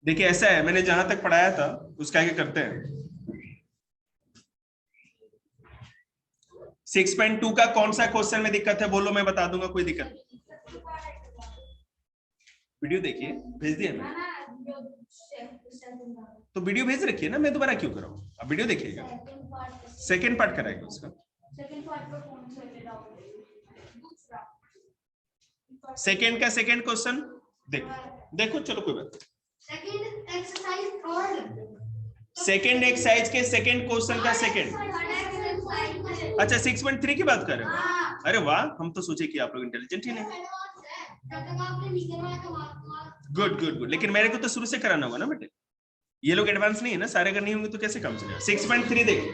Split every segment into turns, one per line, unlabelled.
देखिए ऐसा है, मैंने जहां तक पढ़ाया था उसका आगे करते हैं। 6.2 का कौन सा क्वेश्चन में दिक्कत है बोलो, मैं बता दूंगा, कोई दिक्कत नहीं। वीडियो देखिए, भेज दिया मैंने तो वीडियो भेज रखिए ना, मैं दोबारा क्यों कराऊं, आप वीडियो देखिएगा। सेकेंड पार्ट कराएगा उसका। सेकेंड का सेकेंड क्वेश्चन देखो देखो, चलो कोई बात। सेकेंड एक्सरसाइज के सेकेंड क्वेश्चन का सेकेंड। अच्छा 6.3 की बात कर रहे हो? अरे वाह, हम तो सोचे कि आप लोग इंटेलिजेंट ही नहीं। गुड गुड गुड, लेकिन मेरे को तो शुरू से कराना होगा ना बेटे, ये लोग एडवांस नहीं है ना, सारे अगर नहीं होंगे तो कैसे काम चलेगा। 6.3 देखिए,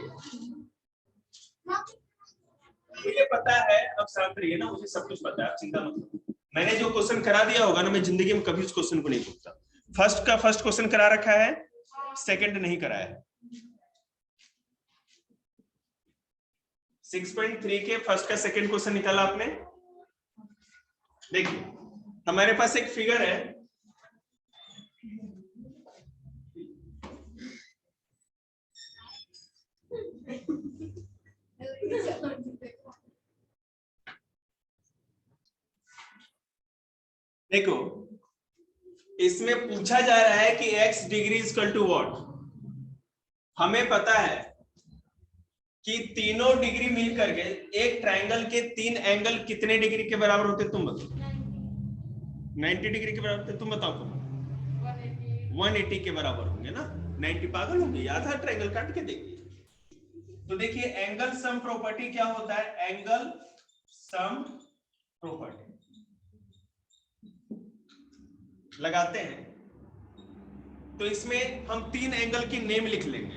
मुझे पता है, अब शांत रहिए ना, मुझे सब कुछ पता है, चिंता मत करो। मैंने जो क्वेश्चन करा दिया होगा ना, मैं जिंदगी में कभी उस क्वेश्चन को नहीं पूछता। फर्स्ट का फर्स्ट क्वेश्चन करा रखा है, सेकंड नहीं कराया है। 6.3 के फर्स्ट का सेकंड क्वेश्चन निकाला आपने। देखिए हमारे पास एक फिगर है, देखो इसमें पूछा जा रहा है कि x degree equal to what. हमें पता है कि तीनों डिग्री मिल करके एक ट्रायंगल के तीन एंगल कितने डिग्री के बराबर होते, तुम बताओ। 90 डिग्री के बराबर, तुम बताओ। 180 के बराबर होंगे ना। 90 पागल होंगे, आधा ट्रायंगल काट के देखिए। तो देखिए एंगल सम प्रॉपर्टी क्या होता है, एंगल सम प्रॉपर्टी लगाते हैं तो इसमें हम तीन एंगल की नेम लिख लेंगे।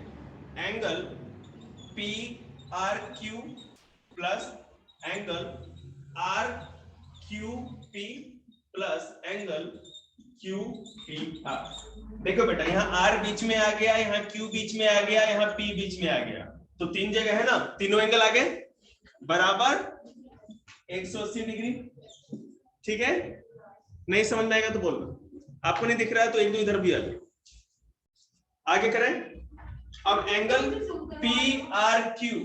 Angle P R Q plus angle R Q P plus angle Q P R. देखो बेटा, यहाँ आर बीच में आ गया, यहाँ क्यू बीच में आ गया, यहाँ पी बीच में आ गया, तो तीन जगह है ना, तीनों एंगल आ गए बराबर 180 डिग्री। ठीक है, नहीं समझ में आएगा तो बोलना, आपको नहीं दिख रहा है तो एक दो इधर भी आ जाए। आगे करें, अब angle P R Q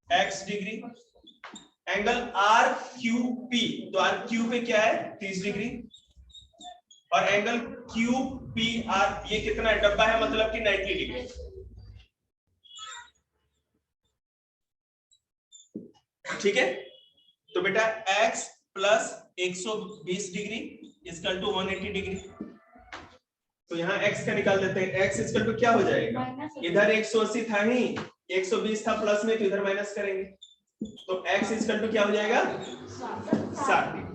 X degree, angle R Q P, तो आर क्यू पे क्या है 30 डिग्री, और एंगल क्यू पी आर ये कितना है, डब्बा है मतलब कि 90 डिग्री। ठीक है, तो बेटा x प्लस 120 डिग्री इक्वल टू 180 डिग्री। तो यहाँ x का निकाल देते हैं, x इक्वल टू क्या हो जाएगा, इधर 180 था ही, 120 था प्लस में, तो इधर माइनस करेंगे, तो x इक्वल टू क्या हो जाएगा 60 डिग्री।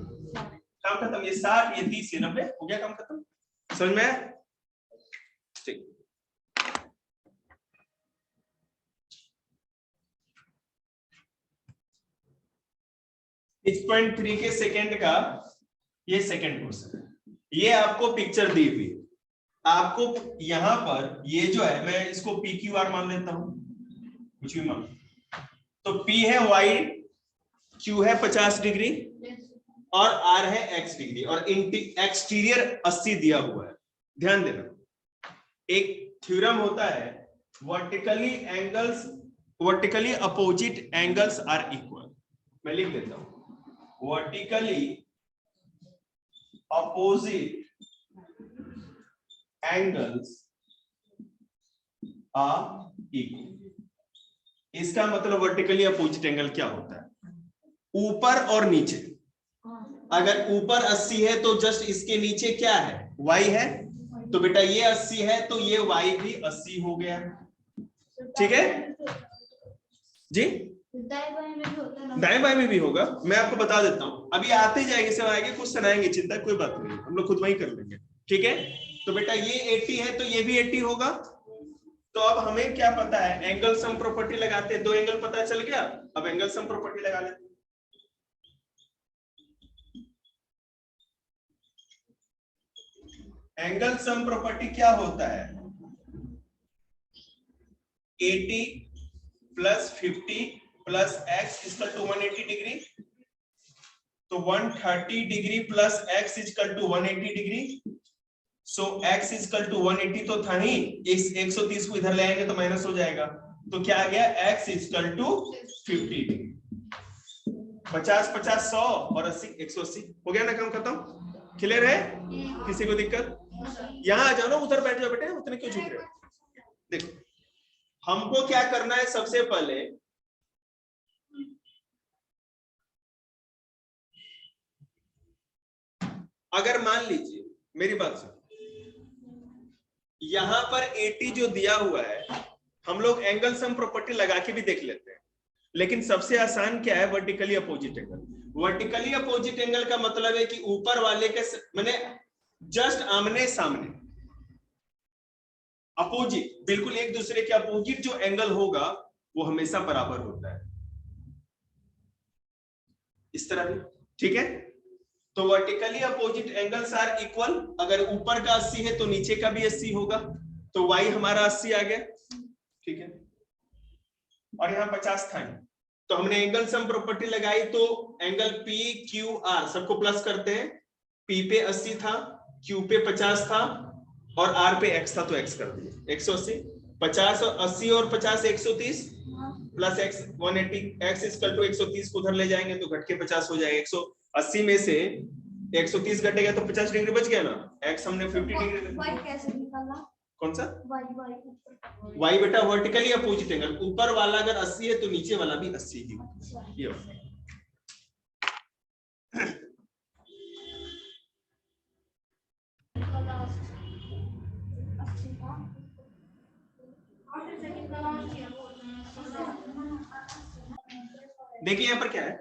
काम खत्म, ये 60 ये 30 ये 90 हो गया, काम खत्म। समझ में? ठीक, पॉइंट 3 के सेकंड का ये सेकंड क्वेश्चन है। ये आपको पिक्चर दी हुई, आपको यहां पर ये जो है, मैं इसको पी क्यू आर मान लेता हूं, कुछ भी मान, तो P है y, Q है 50 डिग्री और R है x डिग्री, और एक्सटीरियर 80 दिया हुआ है। ध्यान देना, एक थ्योरम होता है, vertically opposite angles are equal. मैं लिख देता हूं, vertically opposite angles are equal. इसका मतलब वर्टिकली अपोजिट एंगल क्या होता है, ऊपर और नीचे। अगर ऊपर 80 है तो जस्ट इसके नीचे क्या है, y है, तो बेटा ये 80 है तो ये y भी 80 हो गया। ठीक है जी, दाएं बाएं में भी होगा, मैं आपको बता देता हूं, अभी आते जाएंगे, सब आएंगे, क्वेश्चन आएंगे, चिंता कोई बात नहीं, हम लोग खुद वही कर लेंगे। ठीक है, तो बेटा ये 80 है तो ये भी 80 होगा। तो अब हमें क्या पता है, एंगल सम प्रॉपर्टी लगाते हैं, दो एंगल पता चल गया, अब एंगल सम प्रॉपर्टी लगा लेते हैं। एंगल सम प्रॉपर्टी क्या होता है, 80 plus 50 plus x equal to 180 degree, तो 130 degree plus x equal to 180 degree, so x equal to 180 तो था ही, इस 130 को इधर ले आएंगे तो माइनस हो जाएगा, तो क्या आ गया x इक्वल टू 50 डिग्री। 50 50 100 और 80 180 हो गया ना, काम खत्म। क्लियर है? किसी को दिक्कत? यहाँ आ जाओ ना, उधर बैठ जाओ बेटे, उतने क्यों झुक रहे हो? देखो हमको क्या करना है, सबसे पहले अगर मान लीजिए मेरी बात सुन, यहां पर 80 जो दिया हुआ है, हम लोग एंगल सम प्रॉपर्टी लगा के भी देख लेते हैं, लेकिन सबसे आसान क्या है, vertically opposite angle. Vertically opposite angle का मतलब है कि ऊपर वाले के माने जस्ट आमने सामने, अपोजिट, बिल्कुल एक दूसरे के अपोजिट जो एंगल होगा वो हमेशा बराबर होता है, इस तरह भी, ठीक है। तो vertically opposite angles are equal, अगर ऊपर का 80 है तो नीचे का भी 80 होगा, तो y हमारा 80 आ गया, ठीक है। और यहाँ 50 था, तो हमने एंगल सम प्रॉपर्टी लगाई, तो एंगल पी क्यू आर सबको प्लस करते हैं, P पे 80 था, Q पे 50 था और R पे X था, तो X कर दिए 180। 50 और 80 और 50 130 plus X 180, X equal to 130 को उधर ले जाएंगे तो घट के 50 हो जाएगा। 180 में से 130 घटेगा तो 50 डिग्री बच गया ना, X हमने 50 डिग्री।
y कैसे निकालना?
कौन सा
y
y बेटा? वर्टिकली अपोजिट एंगल, ऊपर वाला अगर 80 है तो नीचे वाला भी 80 ही। ये देखिए यहाँ पर क्या है,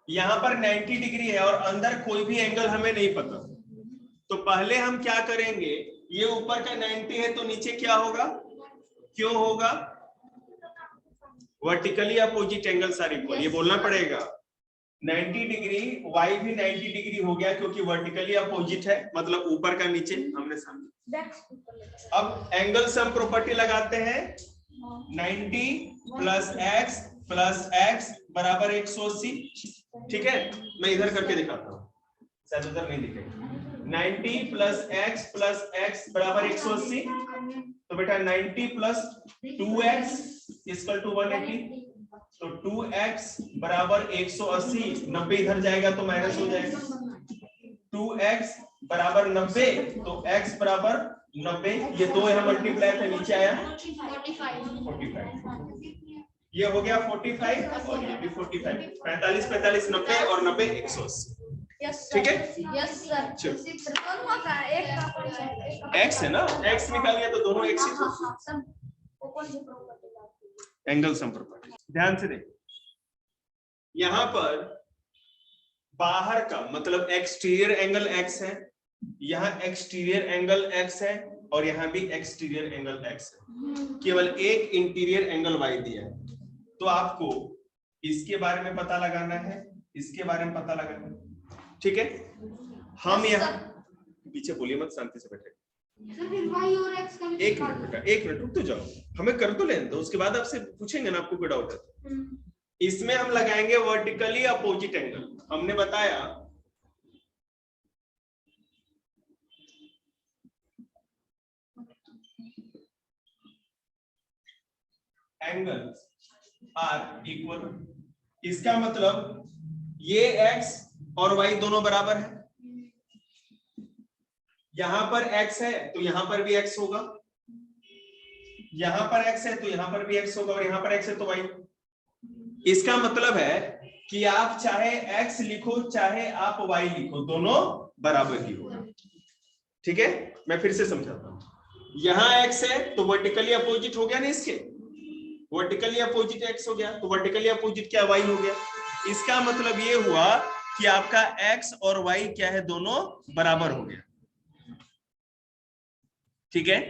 यहाँ पर 90 डिग्री है और अंदर कोई भी एंगल हमें नहीं पता, तो पहले हम क्या करेंगे, ये ऊपर का 90 है तो नीचे क्या होगा, क्यों होगा, vertically opposite angles are equal, ये बोलना पड़ेगा। 90 डिग्री, y भी 90 डिग्री हो गया क्योंकि वर्टिकली अपोजिट है, मतलब ऊपर का नीचे हमने समझा। अब एंगल सम प्रॉपर्टी लगाते हैं, 90 प्लस x बराबर 180, ठीक है। मैं इधर करके दिखाता हूँ, शायद उधर नहीं दिखेगा। 90 प्लस x बराबर 180, तो बेटा 90 प्लस 2x इक्वल टू 180, तो 2x बराबर 180, 90 इधर जाएगा तो माइनस हो जाएगा, 2x बराबर 90, तो x बराबर 90, ये दो यहाँ मल्टीप्लाई था, नीचे आया 45, ये हो गया 45 और ये भी 45, 45 45 90 और 90 180, ठीक है।
यस सर,
x है ना, x निकाल लिया तो दोनों x ही थे। एंगल सम प्रॉपर्टी ध्यान से देखो, यहां पर बाहर का मतलब एक्सटीरियर एंगल x है, यहाँ एक्सटीरियर एंगल x है और यहाँ भी एक्सटीरियर एंगल x है, केवल एक इंटीरियर एंगल y दिया है, तो आपको इसके बारे में पता लगाना है, इसके बारे में पता लगाना है, ठीक है। हम यहाँ पीछे बोलिए मत, शांति से बैठे, एक मिनट बेटा, एक मिनट रुक तो जाओ, हमें कर तो लेने दो, उसके बाद आपसे पूछेंगे ना आपको कोई डाउट है तो। इसमें हम लगाएंगे वर्टिकली अपोजिट एंगल, हमने बताया एंगल्स आर इक्वल, इसका मतलब ये x और y दोनों बराबर है, यहां पर x है तो यहां पर भी x होगा, यहां पर x है तो यहां पर भी x होगा और यहां पर x है तो y। इसका मतलब है कि आप चाहे x लिखो चाहे आप y लिखो, दोनों बराबर ही होगा, ठीक है। मैं फिर से समझाता हूं, यहां x है तो वर्टिकली अपोजिट हो गया ना, इसके वर्टिकली अपोजिट x हो गया, तो वर्टिकली अपोजिट क्या y हो गया। इसका मतलब ये हुआ कि आपका x और y क्या है, दोनों बराबर हो गया, ठीक है।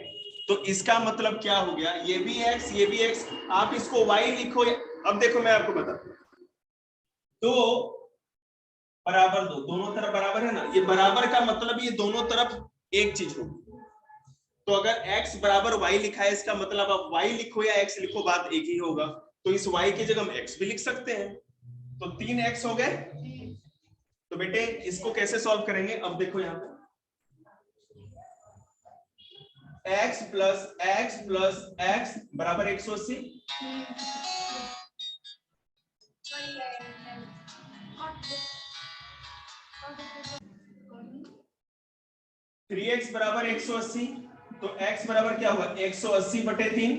तो इसका मतलब क्या हो गया, ये भी x ये भी x, आप इसको y लिखो। अब देखो मैं आपको बताता हूं, तो बराबर दो, दोनों तरफ बराबर है ना, ये बराबर का मतलब ये दोनों तरफ एक चीज होगी, तो अगर x बराबर y लिखा है, इसका मतलब आप y लिखो या x लिखो, बात एक ही होगा, तो इस y की जगह हम x भी लिख सकते हैं, तो 3x हो गए। तो बेटे इसको कैसे सॉल्व करेंगे, अब देखो यहाँ पे x plus x plus x बराबर 180। थ्री एक्स बराबर 180, तो x बराबर क्या होगा 180 बटे 3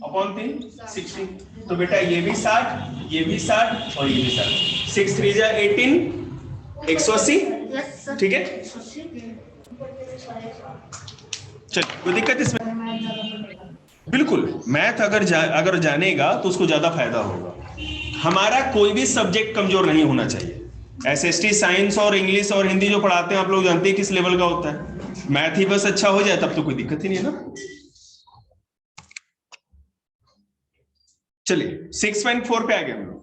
अपॉन 3 60। तो बेटा ये भी 60, ये भी 60 और ये भी 60। 6 3 जा 18, 180। ठीक है, चल कोई दिक्कत इसमें? बिल्कुल, मैथ अगर जानेगा तो उसको ज्यादा फायदा होगा। हमारा कोई भी सब्जेक्ट कमजोर नहीं होना चाहिए। एसएसटी साइंस और इंग्लिश और हिंदी जो पढ़ाते हैं आप लोग जानते हैं किस लेवल का होता है। मैथ ही बस अच्छा हो जाए तब तो कोई दिक्कत ही नहीं है ना। चलिए 6.4 पे आ गए हम लोग।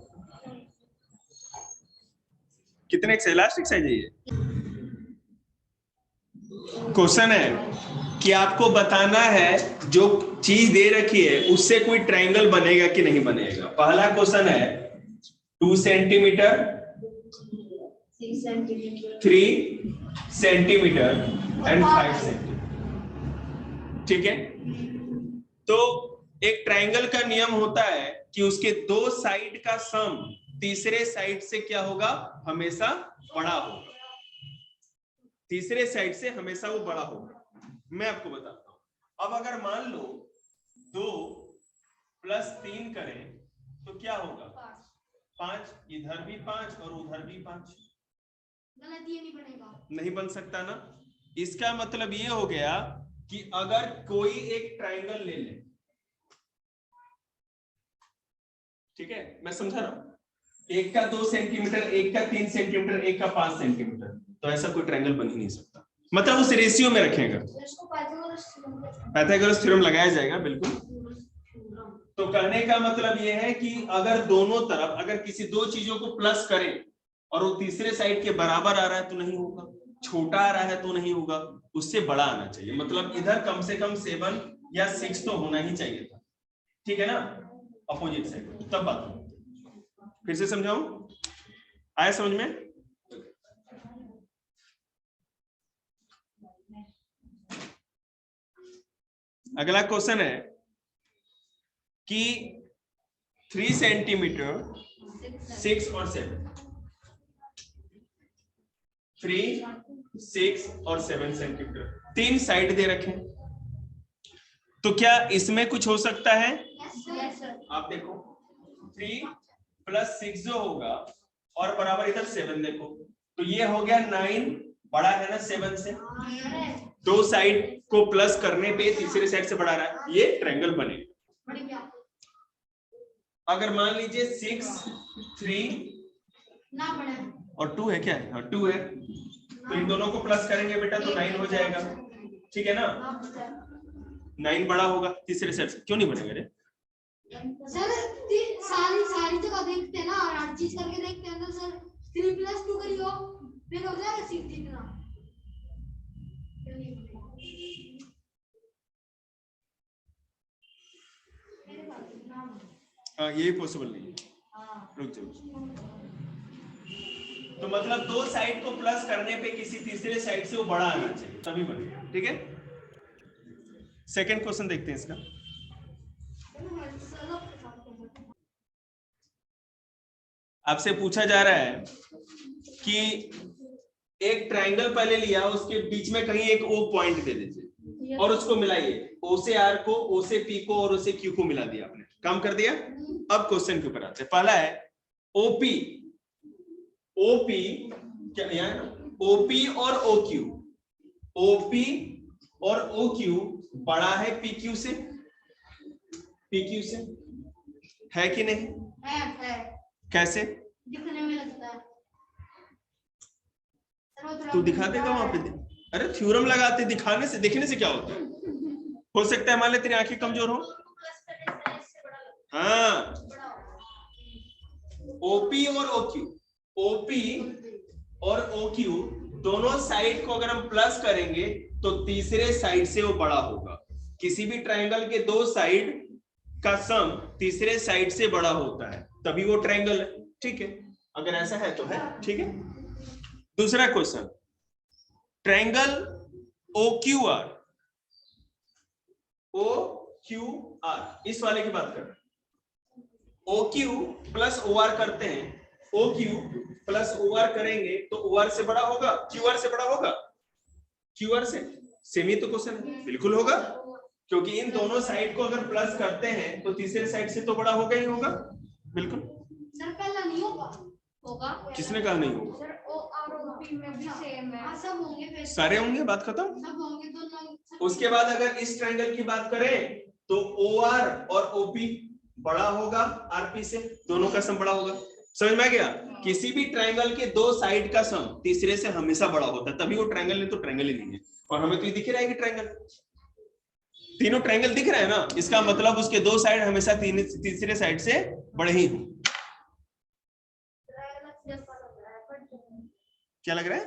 कितने एक्सरसाइज, लास्ट एक्सरसाइज है ये। क्वेश्चन है कि आपको बताना है जो चीज दे रखी है उससे कोई ट्रायंगल बनेगा कि नहीं बनेगा। पहला क्वेश्चन है 2 सेंटीमीटर 3 सेंटीमीटर एंड 5 सेंटीमीटर। ठीक है, तो एक ट्रायंगल का नियम होता है कि उसके दो साइड का सम तीसरे साइड से क्या होगा, हमेशा बड़ा होगा। तीसरे साइड से हमेशा वो बड़ा होगा। मैं आपको बताता हूं। अब अगर मान लो 2 प्लस 3 करें तो क्या होगा 5, इधर भी 5 और उधर भी 5।
गलत ये नहीं बनेगा,
नहीं बन सकता ना। इसका मतलब ये हो गया कि अगर कोई एक ट्रायंगल ले ले, ठीक है मैं समझा रहा हूं, एक का 2 सेंटीमीटर, एक का 3 सेंटीमीटर, एक का 5 सेंटीमीटर, तो ऐसा कोई ट्रायंगल बन ही नहीं सकता। मतलब उस रेशियो में रखेगा, पाइथागोरस थ्योरम लगाया जाएगा बिल्कुल। तो कहने का मतलब यह है कि अगर दोनों तरफ अगर किसी दो चीजों को प्लस करें और वो तीसरे साइड के बराबर आ रहा है तो नहीं होगा, छोटा आ रहा है तो नहीं होगा, उससे बड़ा आना चाहिए। मतलब इधर कम से कम 7 या 6 तो होना ही चाहिए था। ठीक है ना, अपोजिट साइड। तब बात फिर से समझाऊं, आया समझ में? अगला क्वेश्चन है कि 3 सेंटीमीटर 6 और 7, 3 6 और 7 सेंटीमीटर, 3 साइड दे रखे। तो क्या इसमें कुछ हो सकता है? आप देखो 3 प्लस 6 जो होगा और बराबर इधर 7 देखो, तो ये हो गया 9, बड़ा है ना 7 से। दो साइड को प्लस करने पे तीसरे साइड से बढ़ा रहा है, ये ट्रायंगल बनेगा। अगर मान लीजिए 6 3
ना बने
और 2 है, क्या है? हाँ 2 है, तो इन दोनों को प्लस करेंगे बेटा तो 9 हो जाएगा। ठीक है ना, 9 बड़ा होगा तीसरे साइड से, क्यों नहीं बनेगा रे?
सर सारी जगह देखते हैं ना, और हर चीज करके देखते हैं तो सर 3 + 2 करियो फिर हो जाएगा 6 जितना।
हाँ यही पॉसिबल नहीं है। रुक जाओ, तो मतलब दो साइड को प्लस करने पे किसी तीसरे साइड से वो बड़ा आना चाहिए तभी बनेगा। ठीक है, सेकंड क्वेश्चन देखते हैं इसका। आपसे पूछा जा रहा है कि एक ट्रायंगल पहले लिया, उसके बीच में कहीं एक ओ पॉइंट दे दीजिए और उसको मिलाइए। ओ से आर को, ओ से पी को और ओ से क्यू को मिला दिया आपने, काम कर दिया। अब क्वेश्चन के ऊपर आते हैं। पहला है ओपी, ओपी क्या यहाँ, ओपी और ओ क्यू, ओपी और ओ क्यू बड़ा है पी क्यू से, पी क्यू से, है कि नहीं?
है।
कैसे
दिखने में लगता है,
तू दिखा देगा वहां पे? अरे थ्योरम लगाते, दिखाने से देखने से क्या होता है? हो सकता है मान ले तेरी आंखें कमजोर हो। हाँ, ओपी और ओक्यू, ओपी और ओक्यू दोनों साइड को अगर हम प्लस करेंगे तो तीसरे साइड से वो बड़ा होगा। किसी भी ट्रायंगल के दो साइड का सम तीसरे साइड से बड़ा होता है, तभी वो ट्रायंगल है। ठीक है, अगर ऐसा है तो है। ठीक है, दूसरा question, triangle OQR O Q R, इस वाले की बात कर रहे हैं। O Q plus O R करते हैं, O Q plus O R करेंगे तो ओ आर से बड़ा होगा, क्यू आर से बड़ा होगा, क्यू आर से सेम ही तो क्वेश्चन है, बिल्कुल होगा, क्योंकि इन दोनों साइड को अगर प्लस करते हैं तो तीसरे साइड से तो बड़ा होगा ही होगा, बिल्कुल।
सर पहला नहीं होगा, होगा,
किसने कहा नहीं होगा?
Sir O R O P में भी सेम है, हाँ सब होंगे, फिर
सारे होंगे, बात खत्म।
सब होंगे दोनों।
उसके बाद अगर इस ट्रायंगल की बात करें तो ओ आर और ओपी बड़ा होगा आरपी से, दोनों का सम बड़ा होगा, समझ में आ गया? किसी भी ट्रायंगल के दो साइड का सम तीसरे से हमेशा बड़ा होता है, तभी वो ट्रायंगल नहीं तो ट्रायंगल ही नहीं है। और हमें तो ये दिख रहा है कि ट्रायंगल, तीनों ट्रायंगल दिख रहे हैं ना, इसका मतलब उसके दो साइड हमेशा तीसरे साइड से बड़े ही हों। क्या लग रहा है?